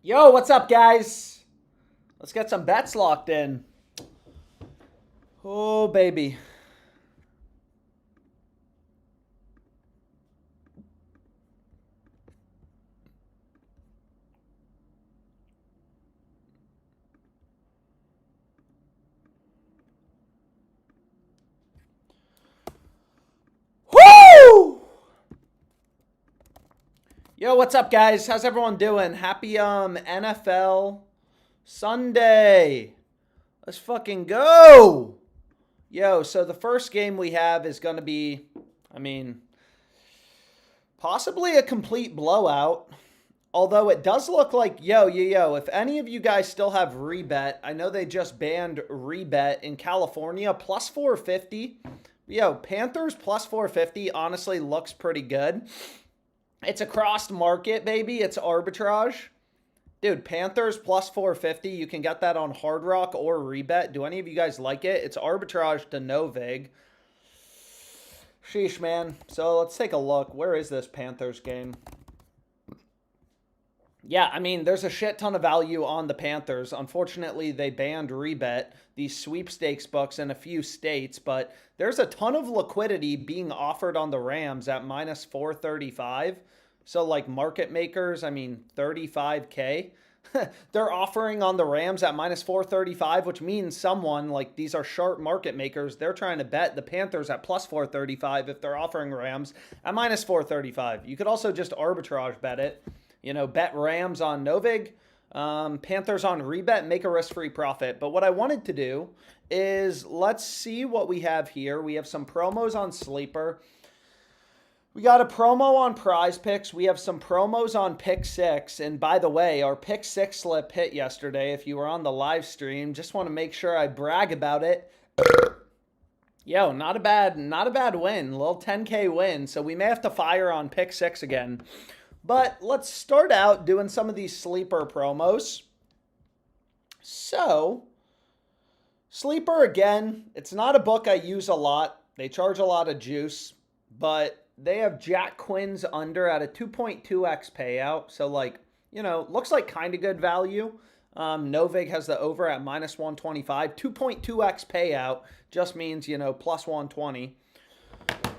Yo, what's up, guys? Let's get some bets locked in. Oh, baby. Woo! Yo, what's up, guys? How's everyone doing? Happy NFL Sunday. Let's fucking go. Yo, so the first game we have is going to be, possibly a complete blowout. Although it does look like, yo, if any of you guys still have rebet, I know they just banned rebet in California, plus 450. Yo, Panthers plus 450 honestly looks pretty good. It's a crossed market, baby. It's arbitrage. Dude, Panthers plus 450. You can get that on Hard Rock or rebet. Do any of you guys like it? It's arbitrage to no vig. Sheesh, man. So let's take a look. Where is this Panthers game? Yeah, there's a shit ton of value on the Panthers. Unfortunately, they banned rebet, these sweepstakes books in a few states, but there's a ton of liquidity being offered on the Rams at minus 435. So, like, market makers, 35K. They're offering on the Rams at minus 435, which means someone, like, these are sharp market makers, they're trying to bet the Panthers at plus 435 if they're offering Rams at minus 435. You could also just arbitrage bet it. Bet Rams on Novig, Panthers on rebet, make a risk-free profit. But what I wanted to do is let's see what we have here. We have some promos on Sleeper. We got a promo on Prize Picks. We have some promos on Pick 6. And by the way, our Pick 6 slip hit yesterday. If you were on the live stream, just want to make sure I brag about it. Yo, not a bad win. A little 10K win. So we may have to fire on Pick 6 again. But let's start out doing some of these Sleeper promos. So, Sleeper, again, it's not a book I use a lot. They charge a lot of juice. But they have Jack Quinn's under at a 2.2x payout. So, looks like kind of good value. Novig has the over at minus 125. 2.2x payout just means, plus 120.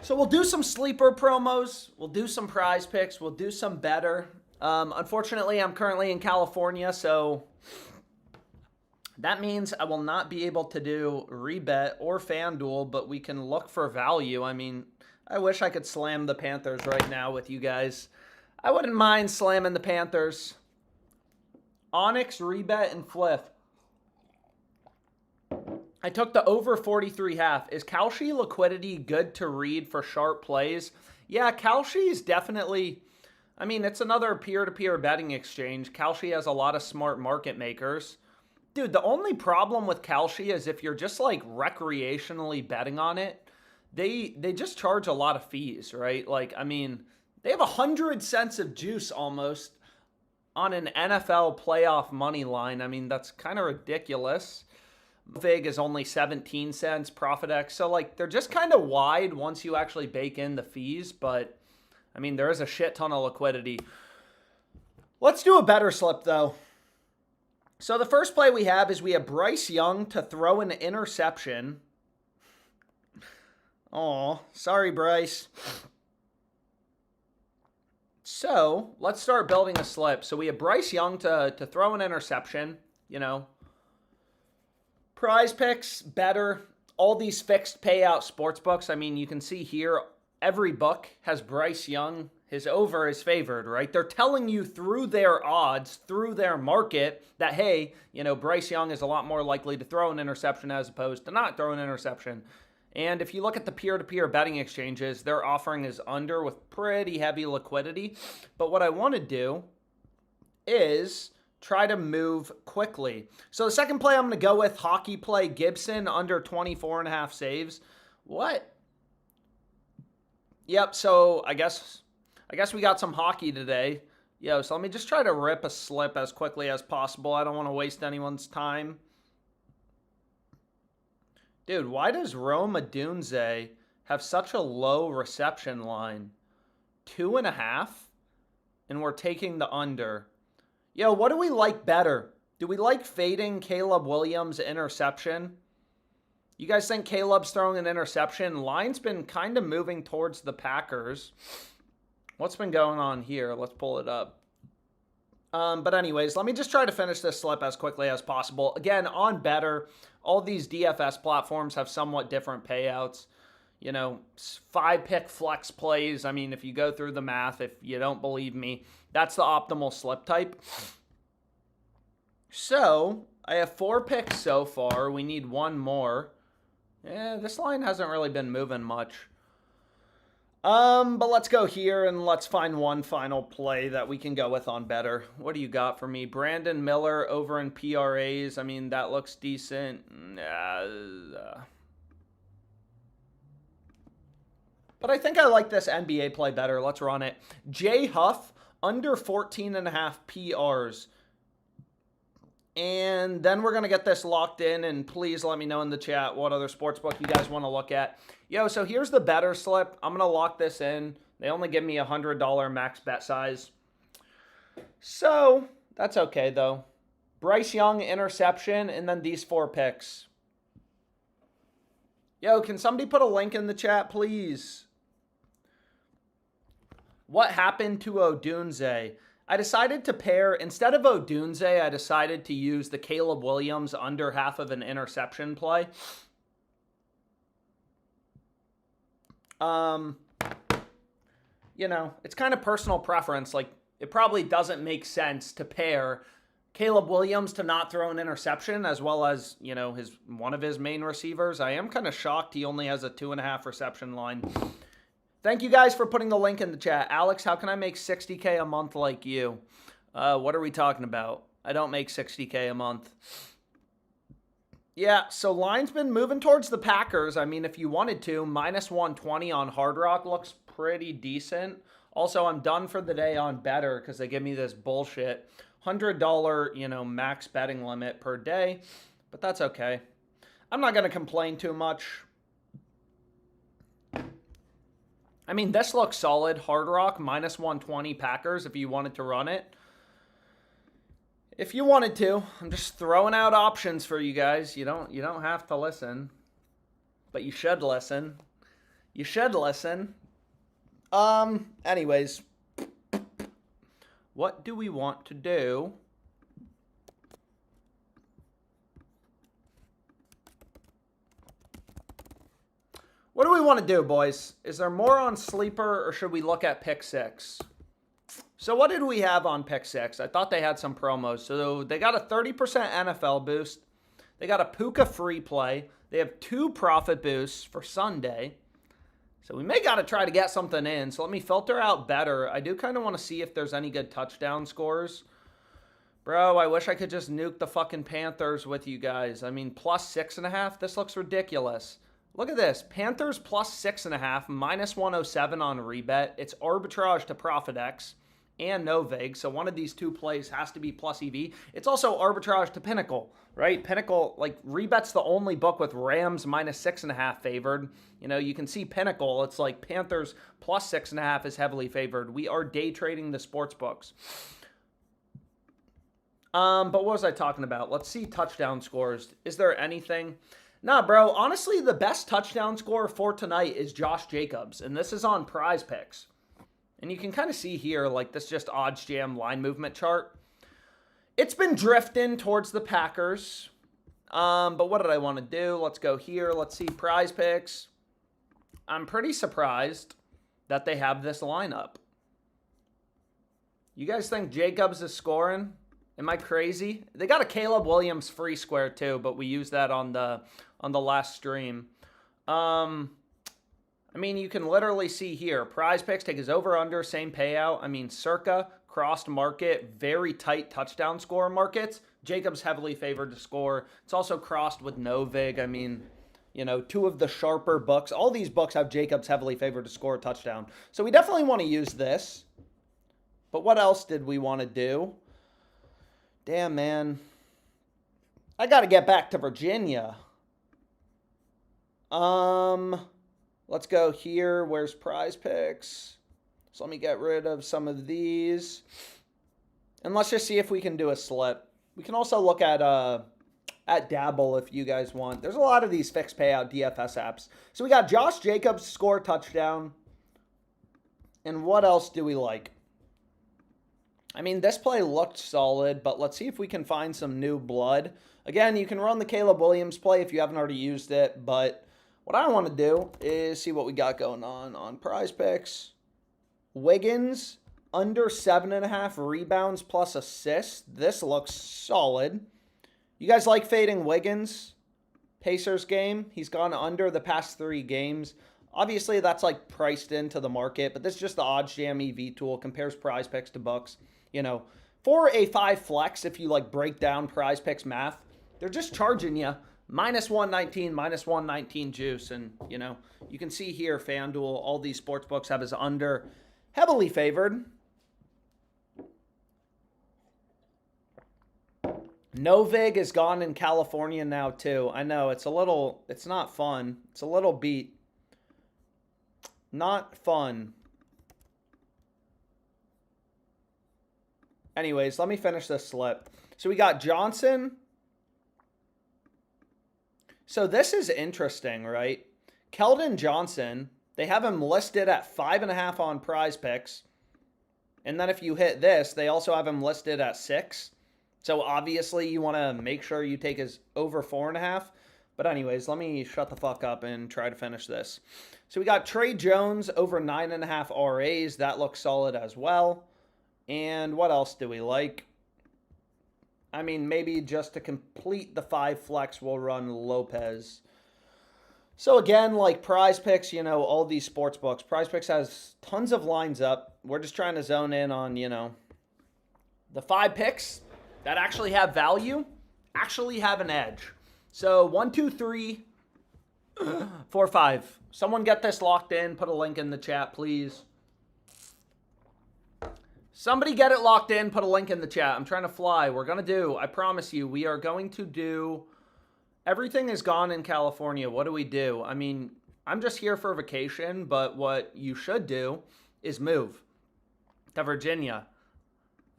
So we'll do some Sleeper promos, we'll do some Prize Picks, we'll do some better. Unfortunately, I'm currently in California, so that means I will not be able to do rebet or FanDuel, but we can look for value. I wish I could slam the Panthers right now with you guys. I wouldn't mind slamming the Panthers. Onyx, rebet, and flip. I took the over 43.5. Is Kalshi liquidity good to read for sharp plays? Yeah, Kalshi is definitely, it's another peer-to-peer betting exchange. Kalshi has a lot of smart market makers. Dude, the only problem with Kalshi is if you're just recreationally betting on it, they just charge a lot of fees, right? They have 100 cents of juice almost on an NFL playoff money line. That's kind of ridiculous. Vig is only 17 cents, ProfitX. So, they're just kind of wide once you actually bake in the fees. But, there is a shit ton of liquidity. Let's do a better slip, though. So, the first play we have is we have Bryce Young to throw an interception. Oh, sorry, Bryce. So, let's start building a slip. So, we have Bryce Young to throw an interception, Prize Picks, better. All these fixed payout sports books. You can see here, every book has Bryce Young. His over is favored, right? They're telling you through their odds, through their market, that, hey, Bryce Young is a lot more likely to throw an interception as opposed to not throw an interception. And if you look at the peer-to-peer betting exchanges, their offering is under with pretty heavy liquidity. But what I want to do is try to move quickly. So the second play I'm going to go with, hockey play, Gibson under 24.5 saves. What? Yep, so I guess we got some hockey today. So let me just try to rip a slip as quickly as possible. I don't want to waste anyone's time. Dude, why does Rome Odunze have such a low reception line? 2.5? And we're taking the under. Yo, what do we like better? Do we like fading Caleb Williams' interception? You guys think Caleb's throwing an interception? Line's been kind of moving towards the Packers. What's been going on here? Let's pull it up. But anyways, let me just try to finish this slip as quickly as possible. Again, on Better, all these DFS platforms have somewhat different payouts. You know, 5-pick flex plays. I mean, if you go through the math, if you don't believe me, that's the optimal slip type. So, I have 4 picks so far. We need 1 more. This line hasn't really been moving much. But let's go here and let's find one final play that we can go with on Better. What do you got for me? Brandon Miller over in PRAs. I mean, that looks decent. But I think I like this NBA play better. Let's run it. Jay Huff, under 14.5 PRs. And then we're going to get this locked in, and please let me know in the chat what other sportsbook you guys want to look at. Yo, so here's the Better slip. I'm going to lock this in. They only give me a $100 max bet size. So, that's okay, though. Bryce Young, interception, and then these 4 picks. Yo, can somebody put a link in the chat, please? What happened to Odunze? I decided to pair, instead of Odunze, I decided to use the Caleb Williams under half of an interception play. You know, it's kind of personal preference. Like, it probably doesn't make sense to pair Caleb Williams to not throw an interception as well as, you know, one of his main receivers. I am kind of shocked he only has a 2.5 reception line. Thank you guys for putting the link in the chat. Alex, how can I make 60K a month like you? What are we talking about? I don't make 60K a month. Yeah, so line's been moving towards the Packers. I mean, if you wanted to, minus 120 on Hard Rock looks pretty decent. Also, I'm done for the day on Better because they give me this bullshit $100, you know, max betting limit per day. But that's okay. I'm not going to complain too much. I mean, this looks solid. Hard Rock, minus 120 Packers if you wanted to run it. If you wanted to. I'm just throwing out options for you guys. You don't have to listen. But you should listen. You should listen. Anyways. What do we want to do? What do we want to do, boys? Is there more on Sleeper, or should we look at Pick 6? So what did we have on Pick 6? I thought they had some promos. So they got a 30% NFL boost. They got a Puka free play. They have 2 profit boosts for Sunday. So we may got to try to get something in. So let me filter out Better. I do kind of want to see if there's any good touchdown scores. Bro, I wish I could just nuke the fucking Panthers with you guys. I mean, plus 6.5? This looks ridiculous. Look at this. Panthers plus 6.5, minus 107 on rebet. It's arbitrage to Profit X and no vig. So one of these 2 plays has to be plus EV. It's also arbitrage to Pinnacle, right? Pinnacle, like, rebet's the only book with Rams minus 6.5 favored. You know, you can see Pinnacle. It's like Panthers plus 6.5 is heavily favored. We are day trading the sports books. But what was I talking about? Let's see touchdown scores. Is there anything? Nah, bro, honestly, the best touchdown score for tonight is Josh Jacobs, and this is on Prize Picks. And you can kind of see here, like, this just odds jam line movement chart. It's been drifting towards the Packers. But what did I want to do? Let's go here. Let's see Prize Picks. I'm pretty surprised that they have this lineup. You guys think Jacobs is scoring? Am I crazy? They got a Caleb Williams free square too, but we used that on the last stream. I mean, you can literally see here. Prize Picks take his over-under, same payout. I mean, circa, crossed market, very tight touchdown score markets. Jacobs heavily favored to score. It's also crossed with no vig. I mean, you know, 2 of the sharper books. All these books have Jacobs heavily favored to score a touchdown. So we definitely want to use this. But what else did we want to do? Damn, man. I got to get back to Virginia. Let's go here. Where's Prize Picks? So let me get rid of some of these. And let's just see if we can do a slip. We can also look at Dabble if you guys want. There's a lot of these fixed payout DFS apps. So we got Josh Jacobs score touchdown. And what else do we like? I mean, this play looked solid, but let's see if we can find some new blood. Again, you can run the Caleb Williams play if you haven't already used it, but what I want to do is see what we got going on Prize Picks. Wiggins, under 7.5 rebounds plus assists. This looks solid. You guys like fading Wiggins? Pacers game. He's gone under the past 3 games. Obviously, that's like priced into the market, but this is just the Odds Jam EV tool. Compares Prize Picks to books. You know, for a 5 flex, if you like break down Prize Picks math, they're just charging you minus 119, minus 119 juice. And, you know, you can see here, FanDuel, all these sports books have his under heavily favored. Novig is gone in California now, too. I know, it's not fun. It's a little beat. Not fun. Anyways, let me finish this slip. So we got Johnson. So this is interesting, right? Keldon Johnson, they have him listed at 5.5 on Prize Picks. And then if you hit this, they also have him listed at 6. So obviously you want to make sure you take his over 4.5. But anyways, let me shut the fuck up and try to finish this. So we got Trey Jones over 9.5 RAs. That looks solid as well. And what else do we like? I mean, maybe just to complete the 5 flex, we'll run Lopez. So again, like Prize Picks, you know, all these sports books. Prize Picks has tons of lines up. We're just trying to zone in on, you know, the 5 picks that actually have value, actually have an edge. So 1, 2, 3, 4, 5. Someone get this locked in. Put a link in the chat, please. Somebody get it locked in. Put a link in the chat. I'm trying to fly. We're going to do, I promise you, we are going to do, everything is gone in California. What do we do? I mean, I'm just here for vacation, but what you should do is move to Virginia.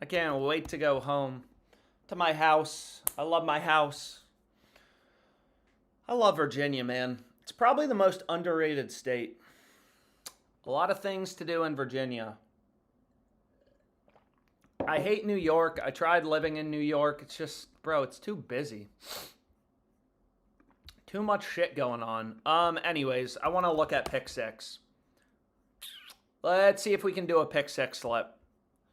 I can't wait to go home to my house. I love my house. I love Virginia, man. It's probably the most underrated state. A lot of things to do in Virginia. I hate New York. I tried living in New York. It's just, bro, it's too busy. Too much shit going on. Anyways, I want to look at pick 6. Let's see if we can do a pick 6 slip.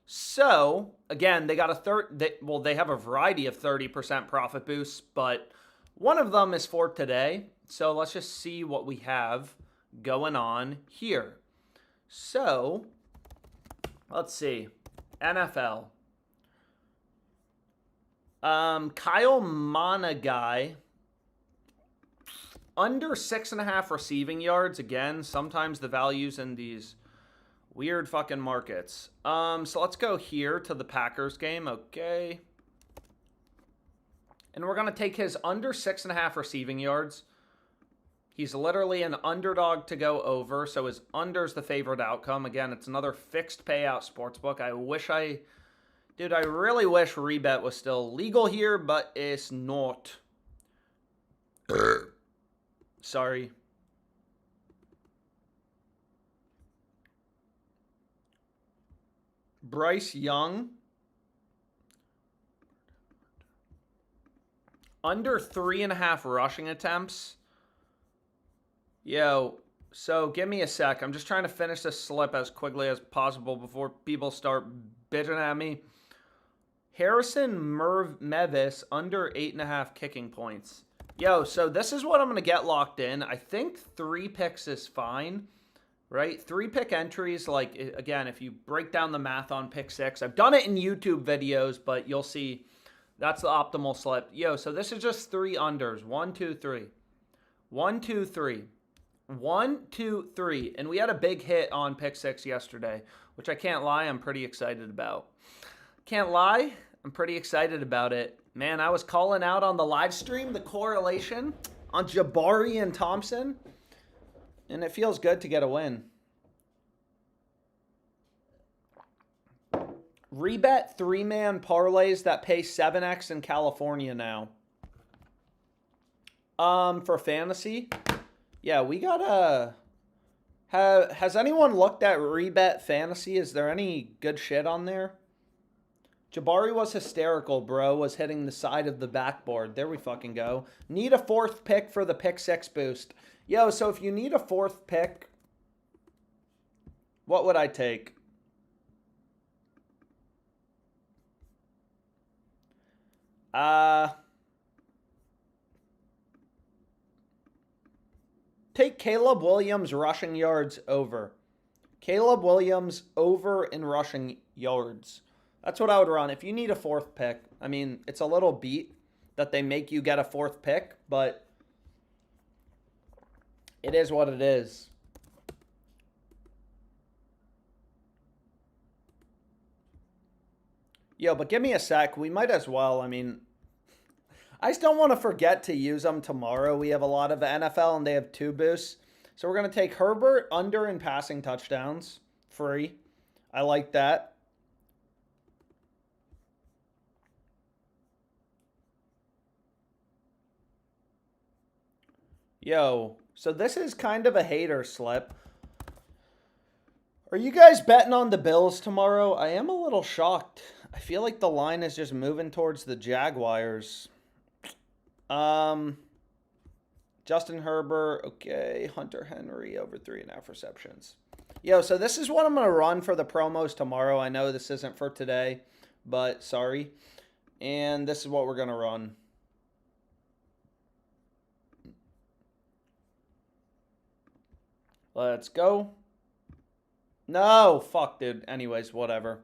So, again, they got a they have a variety of 30% profit boosts, but one of them is for today. So let's just see what we have going on here. So, let's see. NFL. Kyle Monagai. Under 6.5 receiving yards. Again, sometimes the values in these weird fucking markets. So let's go here to the Packers game. Okay. And we're going to take his under 6.5 receiving yards. He's literally an underdog to go over, so his under's the favorite outcome. Again, it's another fixed payout sportsbook. I really wish rebet was still legal here, but it's not. Sorry. Bryce Young. Under 3.5 rushing attempts. Yo, so give me a sec. I'm just trying to finish this slip as quickly as possible before people start bitching at me. Harrison Mevis, under 8.5 kicking points. Yo, so this is what I'm going to get locked in. I think 3 picks is fine, right? 3 pick entries, like, again, if you break down the math on pick 6. I've done it in YouTube videos, but you'll see that's the optimal slip. Yo, so this is just 3 unders. 1, 2, 3. 1, 2, 3. 1, 2, 3. And we had a big hit on pick 6 yesterday, which I can't lie, I'm pretty excited about. Can't lie, I'm pretty excited about it. Man, I was calling out on the live stream the correlation on Jabari and Thompson, and it feels good to get a win. Rebet 3-man parlays that pay 7x in California now. For fantasy, yeah, we gotta. Has anyone looked at Rebet Fantasy? Is there any good shit on there? Jabari was hysterical, bro. Was hitting the side of the backboard. There we fucking go. Need a 4th pick for the pick 6 boost. Yo, so if you need a 4th pick, what would I take? Take Caleb Williams rushing yards over. Caleb Williams over in rushing yards. That's what I would run. If you need a 4th pick, I mean, it's a little beat that they make you get a 4th pick, but it is what it is. Yo, but give me a sec. We might as well. I mean, I just don't want to forget to use them tomorrow. We have a lot of the NFL and they have 2 boosts. So we're going to take Herbert under in passing touchdowns. Free. I like that. Yo, so this is kind of a hater slip. Are you guys betting on the Bills tomorrow? I am a little shocked. I feel like the line is just moving towards the Jaguars. Justin Herbert, okay. Hunter Henry over 3.5 receptions. Yo, so this is what I'm going to run for the promos tomorrow. I know this isn't for today, but sorry. And this is what we're going to run. Let's go. No, fuck, dude. Anyways, whatever.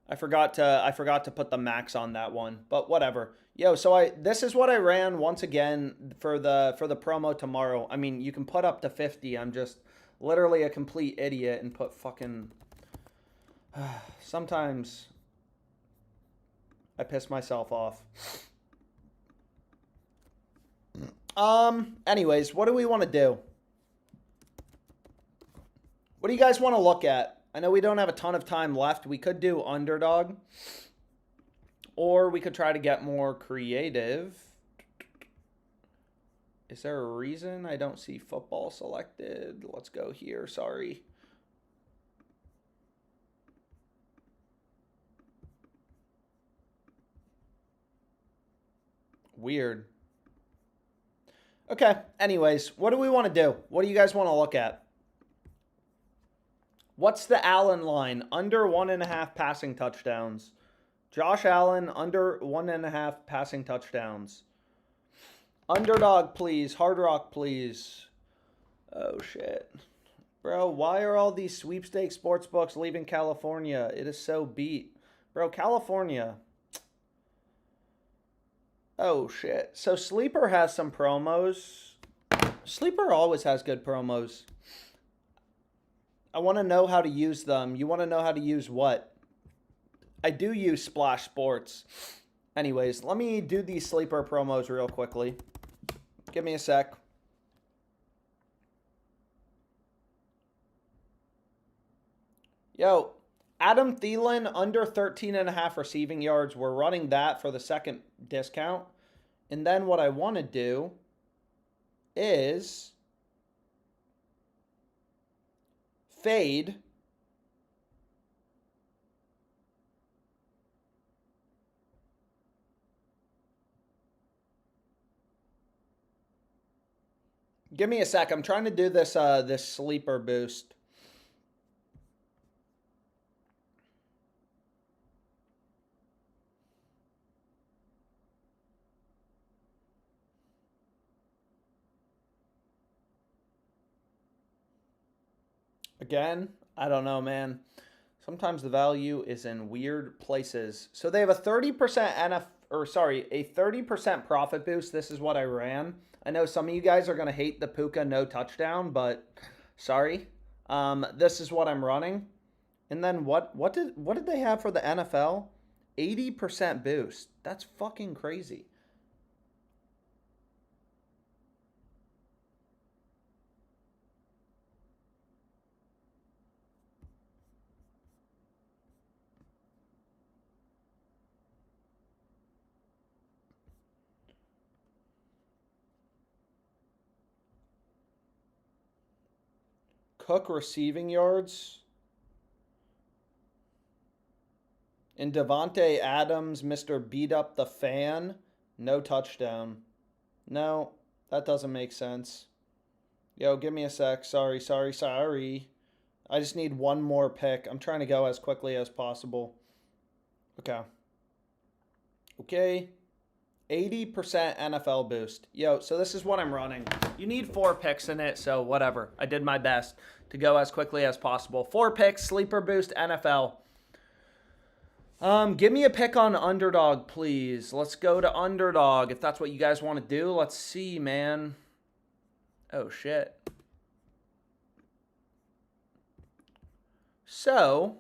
I forgot to put the max on that one, but whatever. Yo, so this is what I ran once again for the promo tomorrow. I mean, you can put up to 50. I'm just literally a complete idiot and put fucking sometimes I piss myself off. Anyways, what do we want to do? What do you guys want to look at? I know we don't have a ton of time left. We could do underdog. Or we could try to get more creative. Is there a reason I don't see football selected? Let's go here. Sorry. Weird. Okay. Anyways, what do we want to do? What do you guys want to look at? What's the Allen line? Under 1.5 passing touchdowns. Josh Allen, under 1.5 passing touchdowns. Underdog, please. Hard Rock, please. Oh, shit. Bro, why are all these sweepstakes sportsbooks leaving California? It is so beat. Bro, California. Oh, shit. So Sleeper has some promos. Sleeper always has good promos. I want to know how to use them. You want to know how to use what? I do use Splash Sports. Anyways, let me do these Sleeper promos real quickly. Give me a sec. Yo, Adam Thielen under 13.5 receiving yards. We're running that for the second discount. And then what I want to do is fade give me a sec. I'm trying to do this this sleeper boost. Again, I don't know, man. Sometimes the value is in weird places. So they have a 30% a 30% profit boost. This is what I ran. I know some of you guys are going to hate the Puka no touchdown, but sorry. This is what I'm running. And then what did they have for the NFL? 80% boost. That's fucking crazy. Cook receiving yards. And Devontae Adams, Mr. Beat Up the Fan, no touchdown. No, that doesn't make sense. Yo, give me a sec. Sorry. I just need one more pick. I'm trying to go as quickly as possible. Okay. 80% NFL boost. Yo, so this is what I'm running. You need 4 picks in it, so whatever. I did my best to go as quickly as possible. 4 picks, sleeper boost, NFL. Give me a pick on underdog, please. Let's go to underdog if that's what you guys want to do. Let's see, man. Oh, shit. So,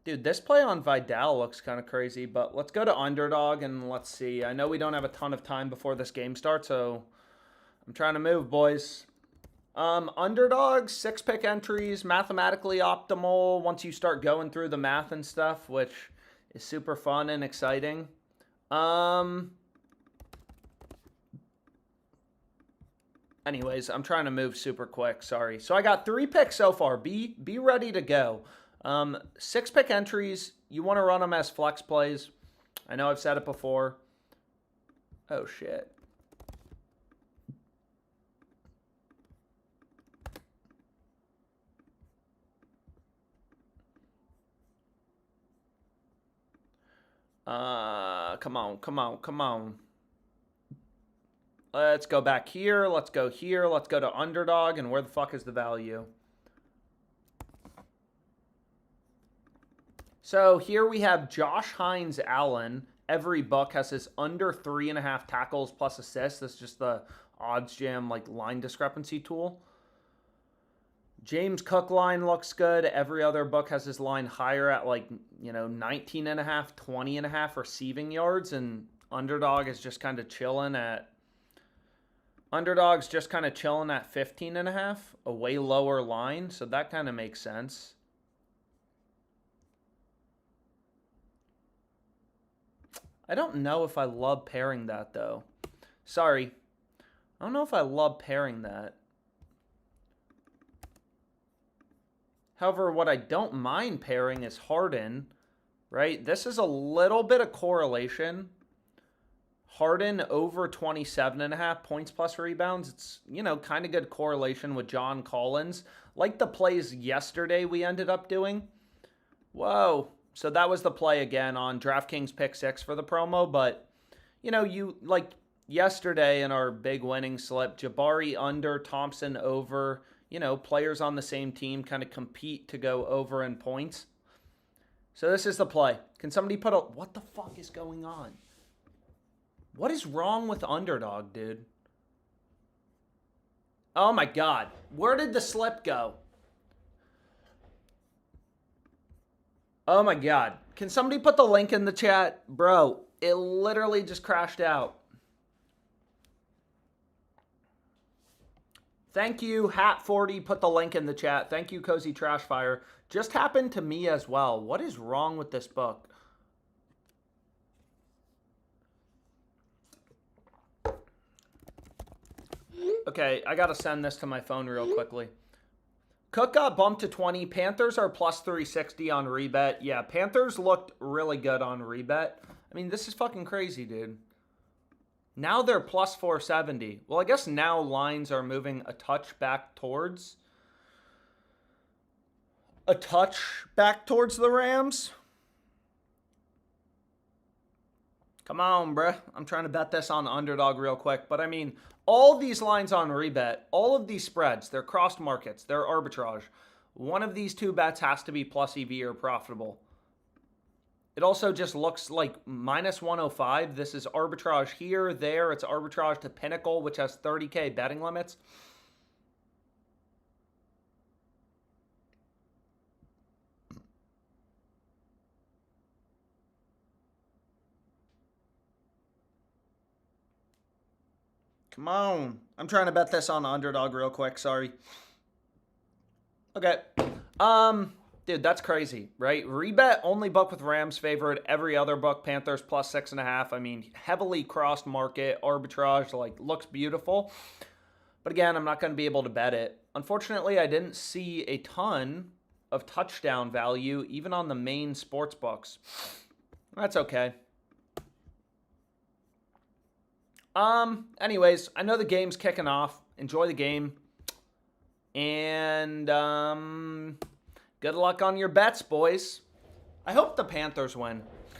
dude, this play on Vidal looks kind of crazy, but let's go to underdog and let's see. I know we don't have a ton of time before this game starts, so I'm trying to move, boys. Underdog, 6 pick entries, mathematically optimal once you start going through the math and stuff, which is super fun and exciting. Anyways, I'm trying to move super quick, sorry. So I got 3 picks so far. Be ready to go. 6 pick entries, you want to run them as flex plays. I know I've said it before. Oh, shit. Come on. Let's go back here. Let's go here. Let's go to underdog. And where the fuck is the value? So here we have Josh Hines Allen. Every book has his under 3.5 tackles plus assists. That's just the odds jam like line discrepancy tool. James Cook line looks good. Every other book has his line higher at 19.5, 20.5 receiving yards, and underdog is just kind of chilling at 15.5, a way lower line, so that kind of makes sense. I don't know if I love pairing that though. Sorry. I don't know if I love pairing that. However, what I don't mind pairing is Harden, right? This is a little bit of correlation. Harden over 27.5 points plus rebounds. It's, kind of good correlation with John Collins. Like the plays yesterday we ended up doing. Whoa. So that was the play again on DraftKings Pick 6 for the promo. But, you like yesterday in our big winning slip, Jabari under, Thompson over. Players on the same team kind of compete to go over in points. So this is the play. Can somebody put a... What the fuck is going on? What is wrong with underdog, dude? Oh my God. Where did the slip go? Oh my God. Can somebody put the link in the chat? Bro, it literally just crashed out. Thank you, Hat40, put the link in the chat. Thank you, Cozy Trashfire. Just happened to me as well. What is wrong with this book? Okay, I got to send this to my phone real quickly. Cook got bumped to 20. Panthers are plus 360 on rebet. Yeah, Panthers looked really good on rebet. I mean, this is fucking crazy, dude. Now they're plus 470. Well, I guess now lines are moving a touch back towards the Rams. Come on, bruh. I'm trying to bet this on underdog real quick. But I mean, all these lines on rebet, all of these spreads, they're crossed markets. They're arbitrage. One of these 2 bets has to be plus EV or profitable. It also just looks like minus 105. This is arbitrage here, there. It's arbitrage to Pinnacle, which has 30K betting limits. Come on. I'm trying to bet this on underdog real quick. Sorry. Okay. Dude, that's crazy, right? Rebet only book with Rams favored. Every other book, Panthers plus 6.5. I mean, heavily crossed market, arbitrage, looks beautiful. But again, I'm not going to be able to bet it. Unfortunately, I didn't see a ton of touchdown value, even on the main sports books. That's okay. Anyways, I know the game's kicking off. Enjoy the game. And, good luck on your bets, boys. I hope the Panthers win.